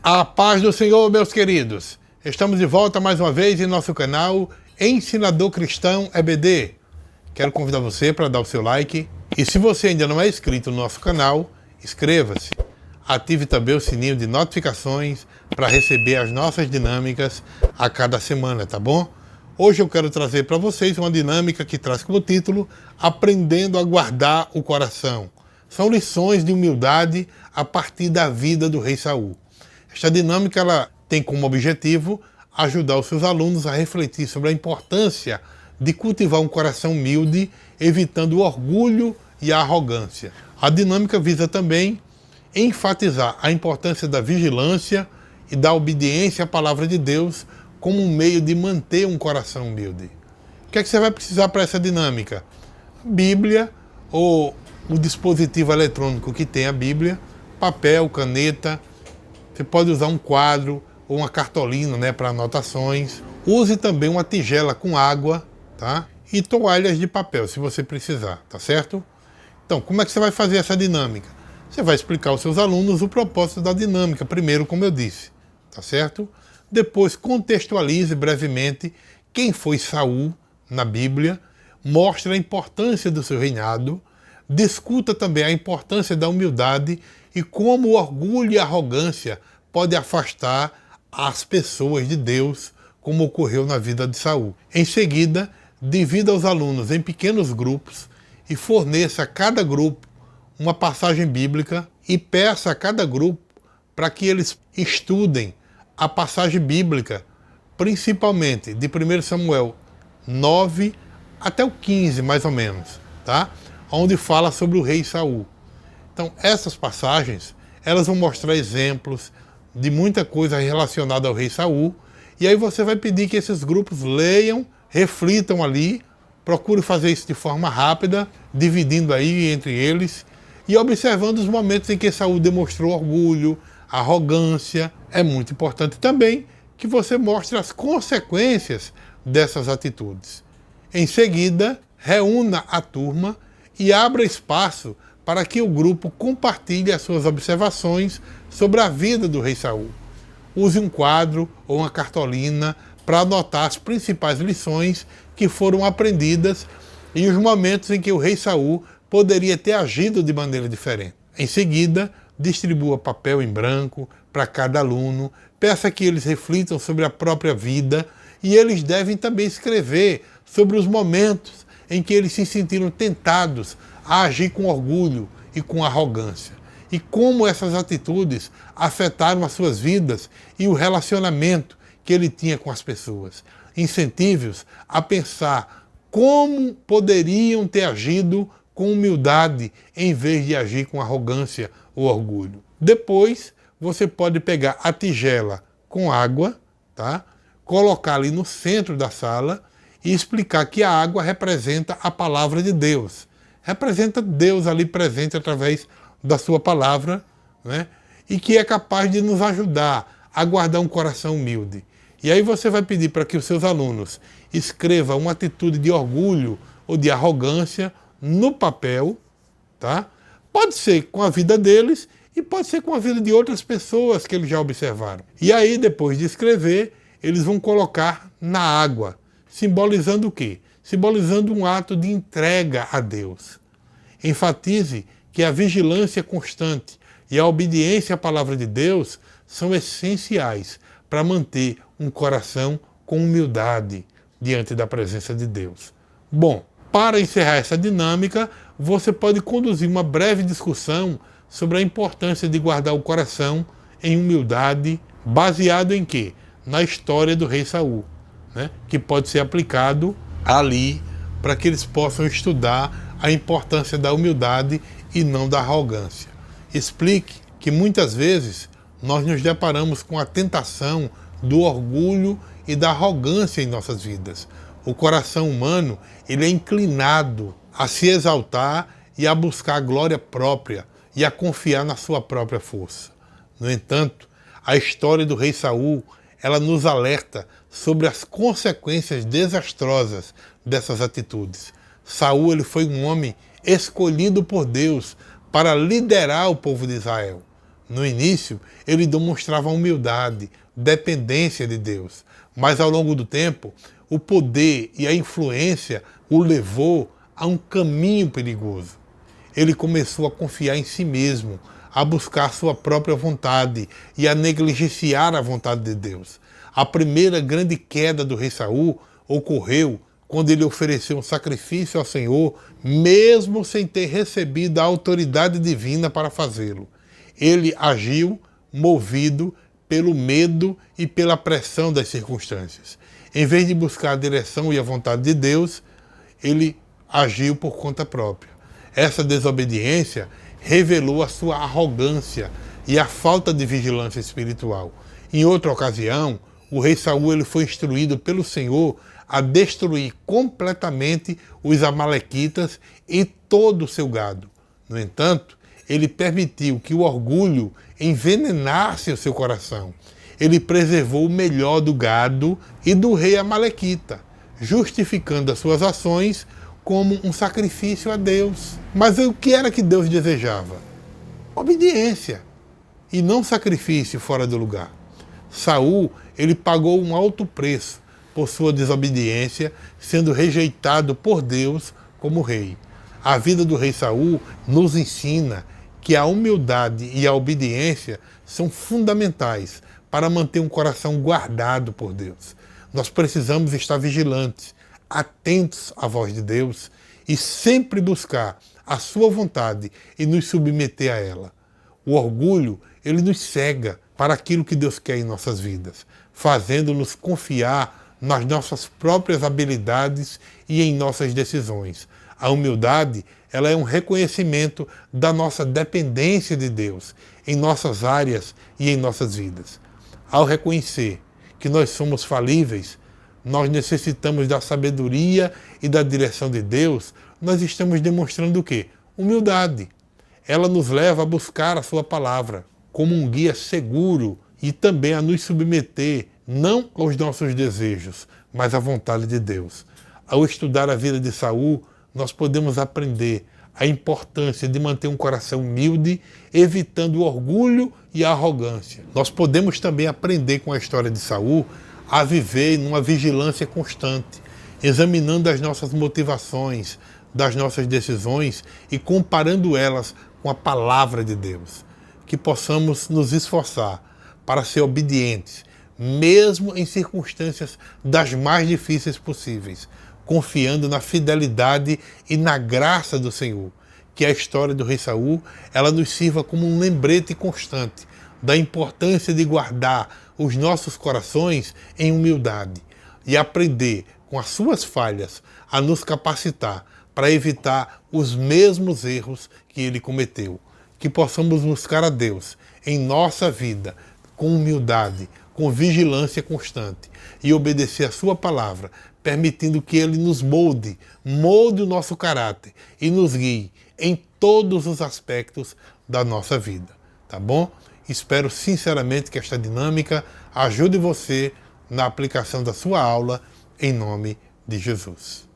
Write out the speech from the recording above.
A paz do Senhor, meus queridos. Estamos de volta mais uma vez em nosso canal Ensinador Cristão EBD. Quero convidar você para dar o seu like. E se você ainda não é inscrito no nosso canal, inscreva-se. Ative também o sininho de notificações para receber as nossas dinâmicas a cada semana, tá bom? Hoje eu quero trazer para vocês uma dinâmica que traz como título Aprendendo a Guardar o Coração. São lições de humildade a partir da vida do rei Saul. Esta dinâmica ela tem como objetivo ajudar os seus alunos a refletir sobre a importância de cultivar um coração humilde, evitando o orgulho e a arrogância. A dinâmica visa também enfatizar a importância da vigilância e da obediência à palavra de Deus como um meio de manter um coração humilde. O que é que você vai precisar para essa dinâmica? Bíblia ou o dispositivo eletrônico que tem a Bíblia, papel, caneta. Você pode usar um quadro ou uma cartolina, para anotações. Use também uma tigela com água, tá? E toalhas de papel, se você precisar, tá certo? Então, como é que você vai fazer essa dinâmica? Você vai explicar aos seus alunos o propósito da dinâmica, primeiro, como eu disse, tá certo? Depois, contextualize brevemente quem foi Saul na Bíblia, mostre a importância do seu reinado, discuta também a importância da humildade e como o orgulho e a arrogância podem afastar as pessoas de Deus, como ocorreu na vida de Saul. Em seguida, divida os alunos em pequenos grupos e forneça a cada grupo uma passagem bíblica e peça a cada grupo para que eles estudem a passagem bíblica, principalmente de 1 Samuel 9 até o 15, mais ou menos, tá? Onde fala sobre o rei Saul. Então, essas passagens, elas vão mostrar exemplos de muita coisa relacionada ao rei Saul, e aí você vai pedir que esses grupos leiam, reflitam ali, procure fazer isso de forma rápida, dividindo aí entre eles, e observando os momentos em que Saul demonstrou orgulho, arrogância. É muito importante também que você mostre as consequências dessas atitudes. Em seguida, reúna a turma e abra espaço para que o grupo compartilhe as suas observações sobre a vida do rei Saul. Use um quadro ou uma cartolina para anotar as principais lições que foram aprendidas e os momentos em que o rei Saul poderia ter agido de maneira diferente. Em seguida, distribua papel em branco para cada aluno, peça que eles reflitam sobre a própria vida e eles devem também escrever sobre os momentos em que eles se sentiram tentados a agir com orgulho e com arrogância, e como essas atitudes afetaram as suas vidas e o relacionamento que ele tinha com as pessoas. Incentive-os a pensar como poderiam ter agido com humildade em vez de agir com arrogância ou orgulho. Depois, você pode pegar a tigela com água, tá? Colocar ali no centro da sala e explicar que a água representa a palavra de Deus. Representa Deus ali presente através da sua palavra, e que é capaz de nos ajudar a guardar um coração humilde. E aí você vai pedir para que os seus alunos escrevam uma atitude de orgulho ou de arrogância no papel, tá? Pode ser com a vida deles e pode ser com a vida de outras pessoas que eles já observaram. E aí, depois de escrever, eles vão colocar na água, simbolizando o quê? Simbolizando um ato de entrega a Deus. Enfatize que a vigilância constante e a obediência à palavra de Deus são essenciais para manter um coração com humildade diante da presença de Deus. Bom, para encerrar essa dinâmica, você pode conduzir uma breve discussão sobre a importância de guardar o coração em humildade, baseado em quê? Na história do rei Saul, que pode ser aplicado ali para que eles possam estudar a importância da humildade e não da arrogância. Explique que muitas vezes nós nos deparamos com a tentação do orgulho e da arrogância em nossas vidas. O coração humano ele é inclinado a se exaltar e a buscar a glória própria e a confiar na sua própria força. No entanto, a história do rei Saul ela nos alerta sobre as consequências desastrosas dessas atitudes. Saul ele foi um homem escolhido por Deus para liderar o povo de Israel. No início, ele demonstrava humildade, dependência de Deus, mas ao longo do tempo, o poder e a influência o levou a um caminho perigoso. Ele começou a confiar em si mesmo, a buscar sua própria vontade e a negligenciar a vontade de Deus. A primeira grande queda do rei Saul ocorreu quando ele ofereceu um sacrifício ao Senhor, mesmo sem ter recebido a autoridade divina para fazê-lo. Ele agiu movido pelo medo e pela pressão das circunstâncias. Em vez de buscar a direção e a vontade de Deus, ele agiu por conta própria. Essa desobediência revelou a sua arrogância e a falta de vigilância espiritual. Em outra ocasião, o rei Saul ele foi instruído pelo Senhor a destruir completamente os amalequitas e todo o seu gado. No entanto, ele permitiu que o orgulho envenenasse o seu coração. Ele preservou o melhor do gado e do rei amalequita, justificando as suas ações como um sacrifício a Deus. Mas o que era que Deus desejava? Obediência, e não sacrifício fora do lugar. Saul, ele pagou um alto preço por sua desobediência, sendo rejeitado por Deus como rei. A vida do rei Saul nos ensina que a humildade e a obediência são fundamentais para manter um coração guardado por Deus. Nós precisamos estar vigilantes, atentos à voz de Deus e sempre buscar a sua vontade e nos submeter a ela. O orgulho, ele nos cega para aquilo que Deus quer em nossas vidas, fazendo-nos confiar nas nossas próprias habilidades e em nossas decisões. A humildade, ela é um reconhecimento da nossa dependência de Deus em nossas áreas e em nossas vidas. Ao reconhecer que nós somos falíveis, nós necessitamos da sabedoria e da direção de Deus, nós estamos demonstrando o quê? Humildade. Ela nos leva a buscar a sua palavra como um guia seguro e também a nos submeter não aos nossos desejos, mas à vontade de Deus. Ao estudar a vida de Saul, nós podemos aprender a importância de manter um coração humilde, evitando o orgulho e a arrogância. Nós podemos também aprender com a história de Saul a viver numa vigilância constante, examinando as nossas motivações, das nossas decisões e comparando elas com a palavra de Deus. Que possamos nos esforçar para ser obedientes, mesmo em circunstâncias das mais difíceis possíveis, confiando na fidelidade e na graça do Senhor. Que a história do rei Saul, ela nos sirva como um lembrete constante da importância de guardar os nossos corações em humildade e aprender com as suas falhas a nos capacitar para evitar os mesmos erros que ele cometeu. Que possamos buscar a Deus em nossa vida com humildade, com vigilância constante e obedecer a sua palavra, permitindo que ele nos molde o nosso caráter e nos guie em todos os aspectos da nossa vida, tá bom? Espero sinceramente que esta dinâmica ajude você na aplicação da sua aula, em nome de Jesus.